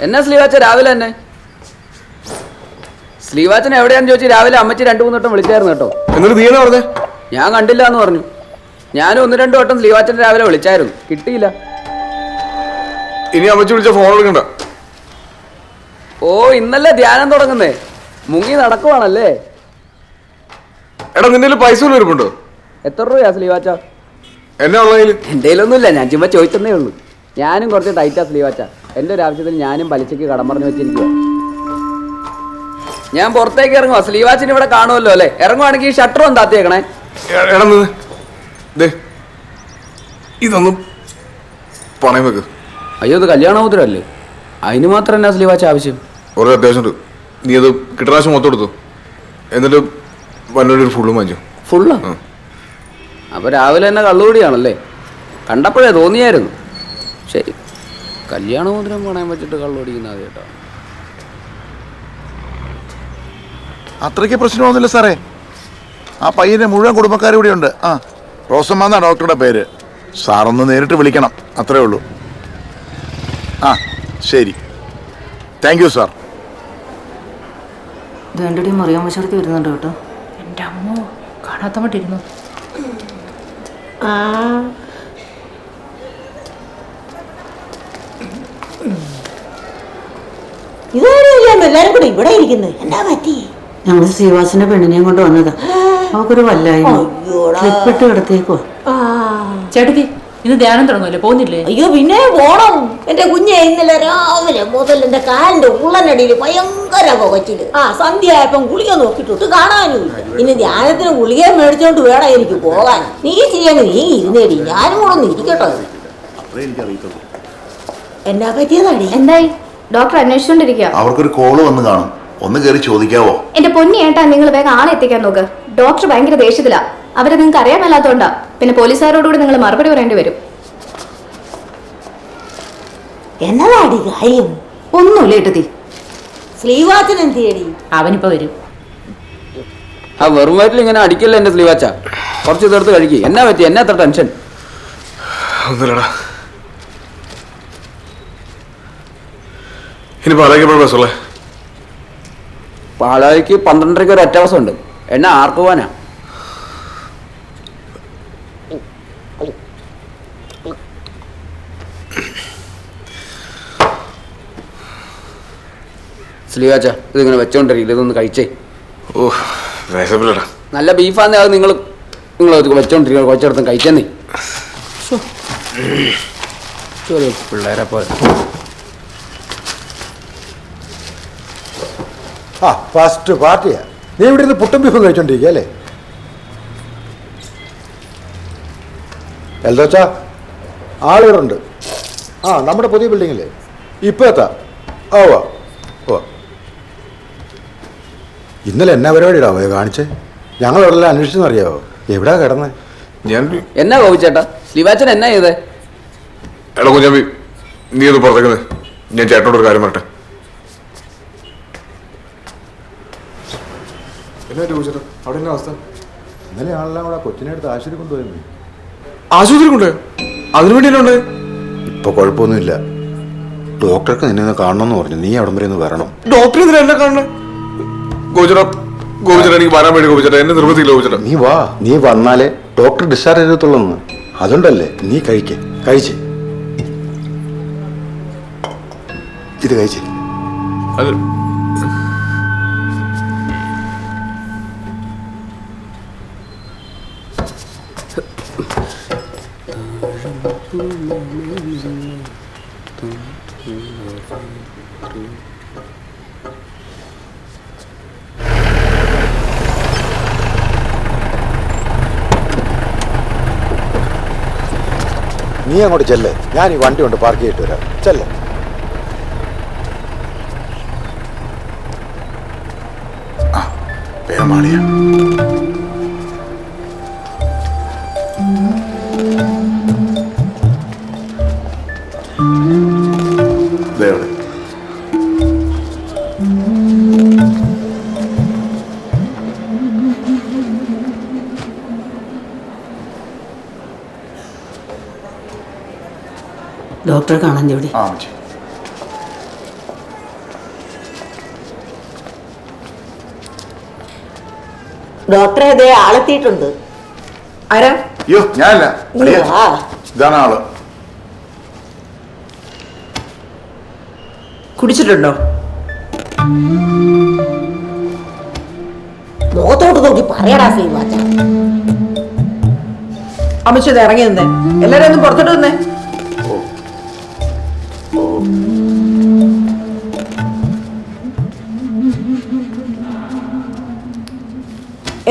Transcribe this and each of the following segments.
എന്നാ സ്ലീവാച്ച രാവിലെ തന്നെ? സ്ലീവാച്ചൻ എവിടെയാന്ന് ചോദിച്ചു രാവിലെ അമ്മച്ചി 2-3 വട്ടം വിളിച്ചായിരുന്നു കേട്ടോ. എന്നിട്ട് നീ എന്നാ പറഞ്ഞേ? ഞാൻ കണ്ടില്ല എന്ന് പറഞ്ഞു. ഞാനും 1-2 വട്ടം സ്ലീവാച്ചൻ രാവിലെ വിളിച്ചായിരുന്നു, കിട്ടിയില്ല. ഇനി അമ്മച്ചി വിളിച്ച ഫോൺ എടുക്കണ്ട. ഓ, ഇന്നല്ലേ ധ്യാനം തുടങ്ങുന്നേ, മുങ്ങി നടക്കുവാണല്ലേ? എടാ നിന്റെ പൈസ വല്ലതും ഇരിപ്പുണ്ടോ? എത്ര രൂപയാ സ്ലീവാച്ച? എന്നാ ഉള്ളതിൽ? എൻ്റെ കയ്യിലൊന്നുമില്ല, ഞാൻ ചുമ്മാ ചോദിച്ചതേ ഉള്ളൂ. ഞാനും കുറച്ച് ടൈറ്റാ സ്ലീവാച്ച. എൻ്റെ ഒരു ആവശ്യത്തിന് ഞാനും പലിശയ്ക്ക് കടം പറഞ്ഞു വെച്ചിരിക്കുക. ഞാൻ പുറത്തേക്ക് ഇറങ്ങുവാ. സ്ലീവാച്ചിന് ഇവിടെ കാണുമല്ലോ അല്ലേ? ഇറങ്ങുവാണെങ്കിൽ ഷട്ടർ ഒന്ന് താത്തിയേക്കണേ. എടാ ഇതൊന്നും പണയം വെക്ക്. അയ്യോ, ഇത് കല്യാണമോതിരല്ലേ, അതിന് മാത്രം എന്നാ സ്ലീവാച്ച ആവശ്യം? ഓരോ അത്യാവശ്യമുണ്ട്. നീ അത് കിട്ടറാശം മൊത്തം എടുത്തു, എന്നിട്ട് വല്ലൊരു ഫുള്ളും വാങ്ങിച്ചു. ഫുള്ളാ? അപ്പോൾ രാവിലെ തന്നെ കള്ളുകൂടിയാണല്ലേ? കണ്ടപ്പോഴേ തോന്നിയായിരുന്നു. ശരി, കല്യാണമോതിരം പണയം വെച്ചിട്ട് കള്ളുപിടിക്കുന്ന കേട്ടോ. അത്രയ്ക്ക് പ്രശ്നമൊന്നുമില്ല സാറേ. ആ പയ്യൻ്റെ മുഴുവൻ കുടുംബക്കാരും ഇവിടെ ഉണ്ട്. ആ, റോസമ്മ എന്നാ ഡോക്ടറുടെ പേര്. സാറൊന്ന് നേരിട്ട് വിളിക്കണം, അത്രേ ഉള്ളൂ. ആ ശരി, താങ്ക് യു സാർ. വേണ്ടടി മറിയാൻ വശടുത്ത് വരുന്നുണ്ട് കേട്ടോ. എൻ്റെ അമ്മോ, കാണാത്ത മട്ടിരുന്നു. എല്ലാരും കൂടെ ഇവിടെ ഇരിക്കുന്നത് എന്നാ പറ്റി? ഞങ്ങള് ശ്രീവാസിന്റെ പെണ്ണിനെയും കൊണ്ട് വന്നതാ. അവക്കൊരു വല്ലായ്മ, ക്ലിപ്പിട്ട് കിടത്തേക്കോ. ചേട്ടത്തി, ഇന്ന് ധ്യാനം തുടങ്ങുമല്ലേ, പോകുന്നില്ലേ? അയ്യോ പിന്നെ പോണം. എന്റെ കുഞ്ഞെ ഇന്നലെ രാവിലെ മുതൽ എന്റെ കാലിന്റെ ഉള്ളനടിയിൽ ഭയങ്കര പുകച്ചില്. സന്ധ്യ ആയപ്പം ഗുളിക നോക്കിയിട്ടൊട്ട് കാണാനും. ഇനി ധ്യാനത്തിന് ഗുളിക മേടിച്ചോണ്ട് വേണം എനിക്ക് പോകാൻ. നീ ചെയ്യാൻ നീ ഇരുന്നേടി, ഞാനും കൂടെ ഒന്ന് ഇരിക്കട്ടോ. എന്നാ പറ്റിയതാടി? എന്തായി? ഡോക്ടർ അന്വേഷിച്ചോണ്ടിരിക്കുക. അവർക്കൊരു കോള് വന്ന് കാണും, ഒന്ന് കയറി ചോദിക്കാവോ? എന്റെ പൊന്നി ഏട്ടാ, നിങ്ങൾ വേഗം ആളെ എത്തിക്കാൻ നോക്ക്. ഡോക്ടർ ഭയങ്കര ദേഷ്യത്തിലാ. അവരെ നിങ്ങൾക്ക് അറിയാൻ മേലാത്തോണ്ടാ. പിന്നെ പോലീസുകാരോടുകൂടി നിങ്ങൾ മറുപടി പറയേണ്ടി വരും. എന്നതാടി കാര്യം? ഒന്നുമില്ല ഏട്ടത്തി. ശ്രീവാച്ചൻ എന്തിയടി? അവനിപ്പോ വരും. ആ വെറും വയറ്റിൽ ഇങ്ങനെ അടിക്കല്ലേ എൻ്റെ സ്ലീവാച്ച. കുറച്ച് ഇതെടുത്ത് കഴിക്കുക. എന്നാ പറ്റി? എന്നാ എത്ര ടെൻഷൻ? ഒന്നുമില്ലടാ. ഇനി പാലായിക്കപ്പോൾ ബസ്സുള്ളേ? പാലായിക്ക് 12:30 ഒരു ഒറ്റ ബസ്സുണ്ട്. എന്നെ ആർക്ക് പോവാനാ? സ്ലീവാച്ച, ഇതിങ്ങനെ വെച്ചോണ്ടിരിക്കില്ല, ഇതൊന്ന് കഴിച്ചേ. ഓ, വിശപ്പില്ലടാ. നല്ല ബീഫാന്ന് അത് നിങ്ങൾ വെച്ചോണ്ടിരിക്കുക. കുറച്ചിടത്തും കഴിച്ചെന്നേ. പിള്ളേരെ പോലെ. ആ, ഫസ്റ്റ് പാർട്ടിയാ. നീ ഇവിടെ നിന്ന് പുട്ടും ബീഫും കഴിച്ചോണ്ടിരിക്കുക അല്ലേ? എൽദോച്ചാ, ആളുകളുണ്ട്. ആ, നമ്മുടെ പുതിയ ബിൽഡിങ്ങില്ലേ? ഇപ്പോൾ എത്താം. ഓ ഓ, ഇന്നലെ എന്നാ പരിപാടിയിടാ പോയോ കാണിച്ചേ? ഞങ്ങളവിടെല്ലാം അന്വേഷിച്ചെന്നറിയാവോ? എവിടാ കിടന്നേ? ഞാൻ എന്നാ കോപിച്ചേട്ടാ? സ്ലീവാച്ചൻ എന്നാ ചെയ്തേ? എടാ കുഞ്ഞാമ്പി, നീ അത് പുറത്തേക്കുന്നത്. ഞാൻ ചേട്ടനോട് ഒരു കാര്യം പറട്ടെ. അവിടെ എന്നാ അവസ്ഥ? ഇന്നലെ ആളെല്ലാം കൂടെ കൊച്ചിനെ എടുത്ത് ആശുപത്രി കൊണ്ടുപോയി. ആശുപത്രി കൊണ്ടേ? അതിനു വേണ്ടിയല്ലേ? ഇപ്പൊ കുഴപ്പമൊന്നുമില്ല. ഡോക്ടർക്ക് നിന്നെ ഒന്ന് കാണണമെന്ന് പറഞ്ഞു. നീ അവിടം വരെ ഒന്ന് വരണം. ഡോക്ടർ ഇതിൽ എന്നെ കാണണേ? ഗോചര എനിക്ക് വരാൻ വേണ്ടി ഗോപിച്ചേട്ടാ, എന്നെ നിർബന്ധിക്കില്ല ഗോപിച്ചേട്ടാ. നീ വാ, നീ വന്നാലേ ഡോക്ടർ ഡിസ്ചാർജ് ചെയ്തത്തുള്ളൂ. അതുകൊണ്ടല്ലേ നീ കഴിച്ചേ. ഇത് കഴിച്ചേ. അത് നീ അങ്ങോട്ട് ചെല്ലേ, ഞാൻ ഈ വണ്ടി കൊണ്ട് പാർക്ക് ചെയ്തിട്ട് വരാം. ചെല്ലേ. പേമാളിയ ഡോക്ടറെ കാണാൻ ജോഡി. ആ ഡോക്ടറെ ഇതേ ആളെത്തിയിട്ടുണ്ട്. ആരാ? അയ്യോ ഞാനല്ല, അളിയാ. ആ, ഇതാണ് ആള്. കുടിച്ചിട്ടുണ്ടോ? മുഖത്തോട്ട് നോക്കി പറയടാ ശ്രീവാച്ച. അമ്മച്ചി ഇത് ഇറങ്ങി നിന്നേ. എല്ലാരും ഒന്നും പുറത്തോട്ട് നിന്നേ.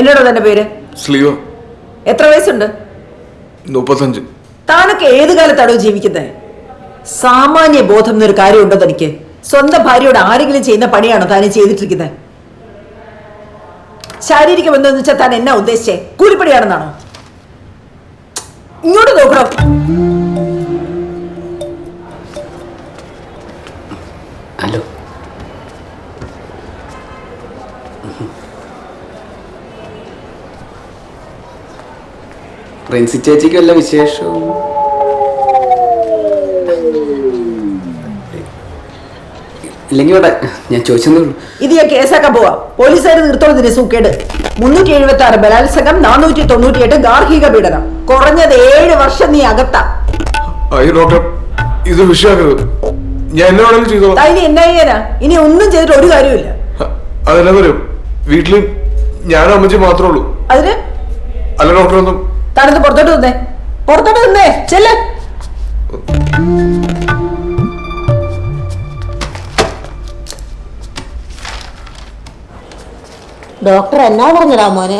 എന്നോടോ തന്റെ പേര്? സ്ലീവ. എത്ര വയസ്സുണ്ട്? 35. താനൊക്കെ ഏത് കാലത്താണോ ജീവിക്കുന്നത്? സാമാന്യ ബോധം എന്നൊരു കാര്യമുണ്ടോ തനിക്ക്? സ്വന്തം ഭാര്യയോട് ആരെങ്കിലും ചെയ്യുന്ന പണിയാണോ താനും ചെയ്തിട്ടിരിക്കുന്നത്? ശാരീരിക ബന്ധം എന്ന് വെച്ചാൽ താൻ എന്നാ ഉദ്ദേശിച്ചേ? കൂലിപ്പണിയാണെന്നാണോ? ഇങ്ങോട്ട് നോക്കണോ? ഹലോ. പ്രിൻസി ചേച്ചിക്ക് വല്ല വിശേഷവും? ഇല്ലെങ്കിൽ ഇവിടെ ഞാൻ ചോദിച്ചതേ ഉള്ളൂ. ഇത് ഞാൻ കേസാക്കാൻ പോവാ. പോലീസുകാർ നിർത്തോളതിന് സൂക്കേട്. 376 ബലാത്സംഗം, 498 ഗാർഹിക പീഡനം. കുറഞ്ഞത് 7 വർഷം നീ അകത്താ. അയ്യോ ഡോക്ടർ, ഇത് വിഷയാക്കരുത്. ഞാൻ എന്നെ വേണമെങ്കിലും ചെയ്തോളാം. ഇനി എന്നാ ചെയ്യാനാ? ഇനി ഒന്നും ചെയ്തിട്ട് ഒരു കാര്യമില്ല. അതെന്നാ പറയും, വീട്ടില് ഞാനും അമ്മച്ചി മാത്രമേ ഉള്ളൂ. അതിന് അല്ല ഡോക്ടർ, ഒന്നും താനത് പുറത്തോട്ട് നിന്നേ. പുറത്തോട്ട് നിന്നേ. ചെല്ല്. ഡോക്ടർ എന്നാ പറഞ്ഞടാ മോനെ?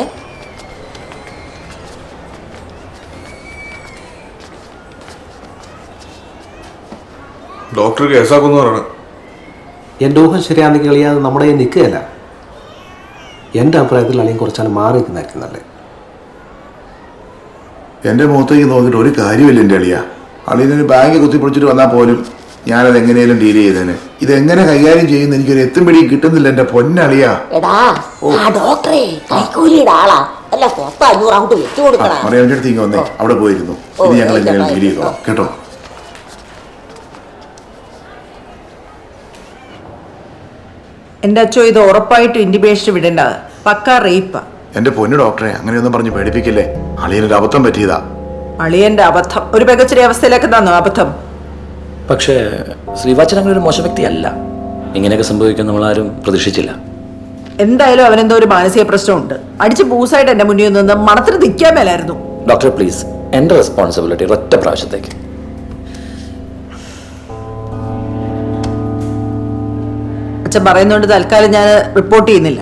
ഡോക്ടർ കേസാക്കുന്നു പറയണ. എൻ്റെ ഊഹം ശരിയാണെങ്കിൽ അളിയാതെ നമ്മുടെ കയ്യിൽ നിൽക്കുകയല്ല. എൻ്റെ അഭിപ്രായത്തിൽ അളിയും കുറച്ചാൽ മാറി നിൽക്കുന്നതായിരിക്കും നല്ലത്. എൻ്റെ മുഖത്തേക്ക് നോക്കിയിട്ട് ഒരു കാര്യമില്ല എൻ്റെ അളിയ. അളിയനൊരു ബാങ്ക് കുത്തിപ്പൊളിച്ചിട്ട് വന്നാൽ പോലും ഞാനത് എങ്ങനെയും ഡീൽ ചെയ്തേനെ. ഇതെങ്ങനെ കൈകാര്യം ചെയ്യുന്ന എനിക്കൊരു എത്തും പിടി കിട്ടുന്നില്ല എൻ്റെ പൊന്നളിയ. എടാ, ആ ഡോക്ടറെ കൈക്കൂലിയുടെ ആളാ. അല്ല, 500 അങ്ങോട്ട് വെച്ചു കൊടുക്കണം. മറിയാൻ്റെ അടുത്ത് ഇങ്ങ് വന്നേ, അവിടെ പോയിരുന്നു. ഇത് ഞങ്ങൾ എങ്ങനെയാണ് ഡീൽ ചെയ്തോളാം കേട്ടോ. എന്റെ അച്ഛോ, ഇത് ഉറപ്പായിട്ട് ഇന്റിമേഷൻ വിടേണ്ട. പക്ക റേപ്പാ. എൻ്റെ പൊന്നു ഡോക്ടറെ, അങ്ങനെയൊന്നും പറഞ്ഞ് പേടിപ്പിക്കില്ലേ. അളിയനൊരു അബദ്ധം പറ്റിയതാ. അളിയന്റെ അബദ്ധം ഒരു മികച്ചൊരു അവസ്ഥയിലേക്ക് തന്നു. അബദ്ധം. പക്ഷേ ശ്രീവാച്ചൻ അങ്ങനെ ഒരു മോശം വ്യക്തിയല്ല. ഇങ്ങനെയൊക്കെ സംഭവിക്കാൻ നമ്മളാരും പ്രതീക്ഷിച്ചില്ല. എന്തായാലും അവനെന്തോ ഒരു മാനസിക പ്രശ്നമുണ്ട്. അടിച്ച് പൂസായിട്ട് എന്റെ മുന്നിൽ നിന്ന് മണത്തിന് നിൽക്കാൻ മേലായിരുന്നു. ഡോക്ടർ പ്ലീസ്, എൻ്റെ റെസ്പോൺസിബിലിറ്റി ഒറ്റ പ്രാവശ്യത്തേക്ക്. അച്ഛൻ പറയുന്നതുകൊണ്ട് തൽക്കാലം ഞാൻ റിപ്പോർട്ട് ചെയ്യുന്നില്ല.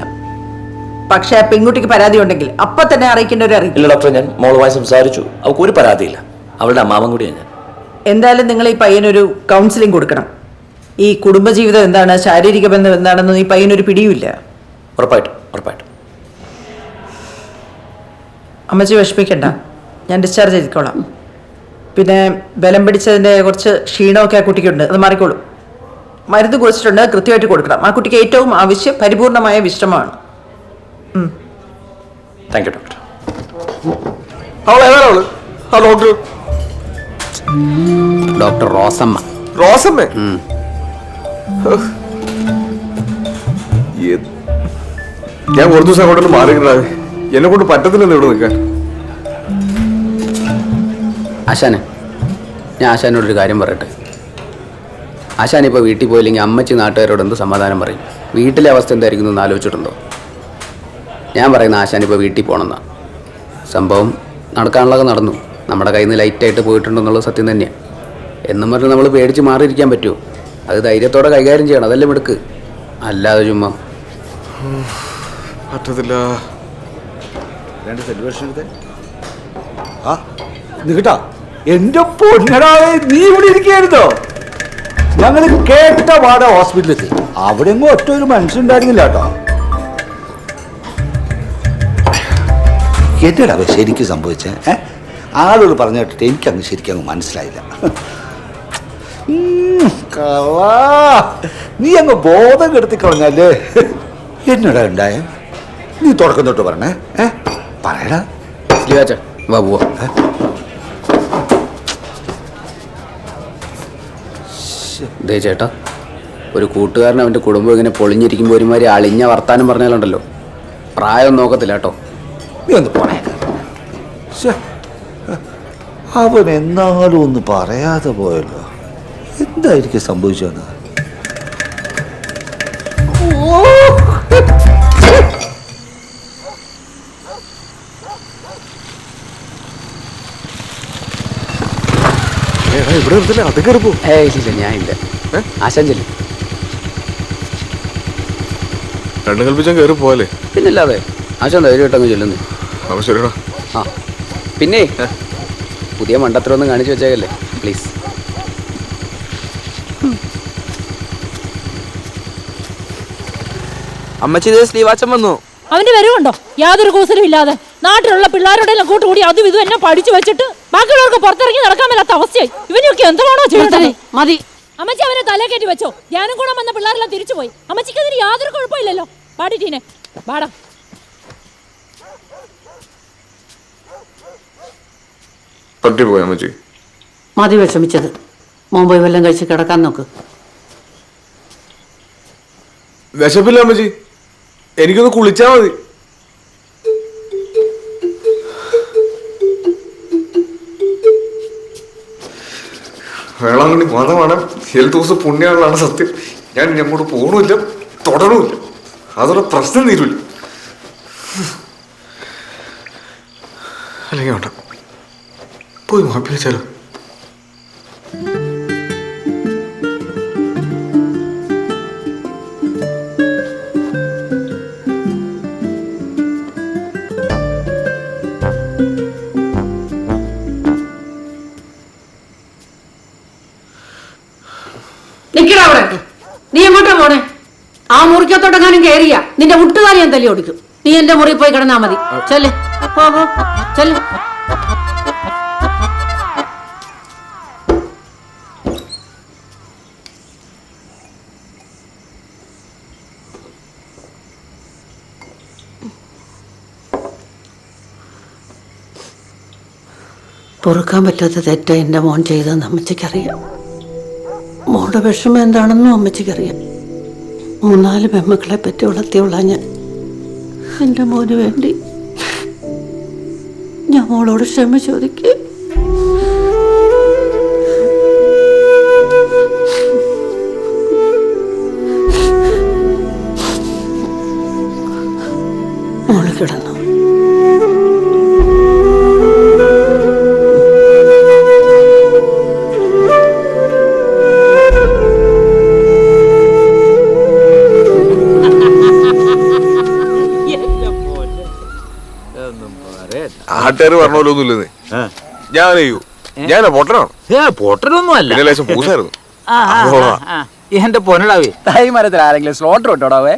പക്ഷെ ആ പെൺകുട്ടിക്ക് പരാതി ഉണ്ടെങ്കിൽ അപ്പൊ തന്നെ അറിയിക്കേണ്ടവരെ അറിയിക്കും. ഇല്ല ഡോക്ടർ, ഞാൻ മോളുമായി സംസാരിച്ചു. അവൾക്ക് ഒരു പരാതിയില്ല. അവളുടെ അമ്മാവൻ കൂടിയാണ് ഞാൻ. എന്തായാലും നിങ്ങൾ ഈ പയ്യനൊരു കൗൺസിലിംഗ് കൊടുക്കണം. ഈ കുടുംബജീവിതം എന്താണ്, ശാരീരിക ബന്ധം എന്താണെന്ന് ഈ പയ്യനൊരു പിടിയുമില്ല. ഉറപ്പായിട്ടും ഉറപ്പായിട്ടും. അമ്മച്ചി വിഷമിക്കണ്ട, ഞാൻ ഡിസ്ചാർജ് ചെയ്തിക്കോളാം. പിന്നെ ബലം പിടിച്ചതിൻ്റെ കുറച്ച് ക്ഷീണമൊക്കെ ആ കുട്ടിക്കുണ്ട്, അത് മാറിക്കോളും. മരുന്ന് കുറിച്ചിട്ടുണ്ട്, കൃത്യമായിട്ട് കൊടുക്കണം. ആ കുട്ടിക്ക് ഏറ്റവും ആവശ്യം പരിപൂർണമായ വിശ്രമമാണ്. Thank you doctor. അവളേതാണ് അവള്? ആ ഡോക്ടർ ഡോക്ടർ റോസമ്മ. റോസമ്മേ? ഞാൻ കുറച്ച് ദിവസം അങ്ങോട്ട് മാറിയിട്ടാ. എന്നെ കൊണ്ട് പറ്റത്തില്ലല്ലോ ഇവിടെ നിൽക്കാൻ. ആശാനെ, ഞാൻ ആശാനോടൊരു കാര്യം പറയട്ടെ. ആശാനിപ്പോൾ വീട്ടിൽ പോയില്ലെങ്കിൽ അമ്മച്ചി നാട്ടുകാരോട് എന്ത് സമാധാനം പറയും? വീട്ടിലെ അവസ്ഥ എന്തായിരിക്കും എന്ന് ആലോചിച്ചിട്ടുണ്ടോ? ഞാൻ പറയുന്ന ആശാനിപ്പോൾ വീട്ടിൽ പോകണമെന്നാണ്. സംഭവം നടക്കാനുള്ളതൊക്കെ നടന്നു. നമ്മുടെ കയ്യിൽ നിന്ന് ലൈറ്റായിട്ട് പോയിട്ടുണ്ടെന്നുള്ളത് സത്യം തന്നെയാണ്. എന്നും പറഞ്ഞ് നമ്മൾ പേടിച്ച് മാറിയിരിക്കാൻ പറ്റുമോ? അത് ധൈര്യത്തോടെ കൈകാര്യം ചെയ്യണം, അതല്ലേ മിടുക്ക്. അല്ലാതെ ചുമ്മാ പറ്റത്തില്ല. കേട്ടാ എന്റെ പൊന്നടാവേ, നീ ഇവിടെ ഇരിക്കുകയായിരുന്നോ? ഞങ്ങൾ കേട്ട പാട ഹോസ്പിറ്റലിലെത്തി. അവിടെ എങ്ങും ഒറ്റ ഒരു മനുഷ്യണ്ടായിരുന്നില്ല കേട്ടോ. എന്റെടാ ശരിക്കും സംഭവിച്ചേ? ആളോട് പറഞ്ഞു കേട്ടിട്ട് എനിക്കങ്ങ് ശരിക്കും അങ്ങ് മനസ്സിലായില്ല. നീ അങ്ങ് ബോധം കെടുത്തി കളഞ്ഞല്ലേ. എന്നടാ ഉണ്ടായ? നീ തുടക്കം തൊട്ട് പറഞ്ഞേ. പറയടാ. വാ പോവാ. ദേ ചേട്ടാ, ഒരു കൂട്ടുകാരൻ അവൻ്റെ കുടുംബം ഇങ്ങനെ പൊളിഞ്ഞിരിക്കുമ്പോൾ ഒരുമാതിരി അളിഞ്ഞ വർത്താനം പറഞ്ഞാലുണ്ടല്ലോ, പ്രായം നോക്കത്തില്ല കേട്ടോ. നീ ഒന്ന് പോണേക്ക. അവൻ എന്നാലും ഒന്ന് പറയാതെ പോയല്ലോ. എന്തായിരിക്കും സംഭവിച്ചത്? ഇവിടെ നിർത്തില്ല, അത് കയറി പോ. ഇല്ല ഞാൻ ഇല്ല. ആശാൻ ചെല്ലും. രണ്ടും കൽപ്പിച്ചാൽ കയറി പോവാല്ലേ? പിന്നില്ലാതെ ആശാൻ ധൈര്യമായിട്ടങ്ങ് ചെല്ലുന്നു. അപ്പൊ ശരിടാ. ആ പിന്നെ പുതിയ മണ്ടത്തരമൊന്നും കാണിച്ചു വെച്ചേക്കല്ലേ പ്ലീസ്. അമ്മച്ചി ശ്രീവാച്ചൻ വന്നു. അവന്റെ വരവുണ്ടോ? യാതൊരു കൂസലും ഇല്ലാതെ നാട്ടിലുള്ള പിള്ളേരോടെല്ലാം കൂട്ടുകൂടി അതും ഇതും എന്നെ പഠിച്ചു വെച്ചിട്ട് ബാക്കിയുള്ളവർക്ക് പുറത്തിറങ്ങി നടക്കാൻ മേലാത്ത അവസ്ഥയായി. ഇവനൊക്കെ എന്താണോ ചെയ്യുന്നത്? മതി അമ്മച്ചി, അവനെ തലേ കയറ്റി വെച്ചോ. ധ്യാനം കൂടാൻ വന്ന പിള്ളേരെല്ലാം തിരിച്ചുപോയി. അമ്മച്ചിക്ക് അതിന് യാതൊരു കുഴപ്പമില്ലല്ലോ. പാടിട്ടീനെ പാടാ. പറ്റിപ്പോയി അമ്മച്ചി. മതി വിഷമിച്ചത്. മോൻ പോയി വല്ലതും കഴിച്ച് കിടക്കാൻ നോക്ക്. വിശപ്പില്ല അമ്മച്ചി, എനിക്കൊന്ന് കുളിച്ചാ മതി. വേളാങ്കണ്ണി മതമാണ്, ഹെൽത്ത് ഹൗസ് പുണ്യമാണെന്നാണ് സത്യം. ഞാൻ ഇനി അങ്ങോട്ട് പോകണമില്ല, തൊടണമില്ല. അതോടെ പ്രശ്നം തീരുമില്ല. അല്ലെങ്കിൽ വേണ്ട, പോയി മാപ്പി വെച്ചാലോ? നിക്കടാ അവിടെ. നീ എങ്ങോട്ടാ പോണേ? ആ മുറിക്കത്തോട്ടെങ്ങാനും കയറിയ നിന്റെ മുട്ടുകാരി ഞാൻ തല്ലി ഓടിക്കും. നീ എന്റെ മുറിയിൽ പോയി കിടന്നാ മതി. ചെല്ല് പോ ചെല്ല്. പൊറുക്കാൻ പറ്റാത്ത തെറ്റ എൻ്റെ മോൻ ചെയ്തതെന്ന് അമ്മച്ചിക്കറിയാം. മോളുടെ വിഷമം എന്താണെന്നും അമ്മച്ചിക്കറിയാം. 3-4 പെമ്മക്കളെ പറ്റി വളർത്തിയുള്ള ഞാൻ എൻ്റെ മോന് വേണ്ടി ഞാൻ മോളോട് ക്ഷമ ചോദിക്കുക. മോള് കിടന്നു. നാട്ടുകാർ പറഞ്ഞോലൊന്നുമില്ലെന്നേ. ഞാൻ ചെയ്യൂ, ഞാൻ പൊട്ടനാണ്. പൊട്ടനൊന്നും അല്ല, ലേശം പൂസായിരുന്നു. എന്റെ പൊന്നടാവേ. തൈ മരത്തിൽ ആരെങ്കിലും സ്ലോട്ടർ ഇട്ടോടാവേ.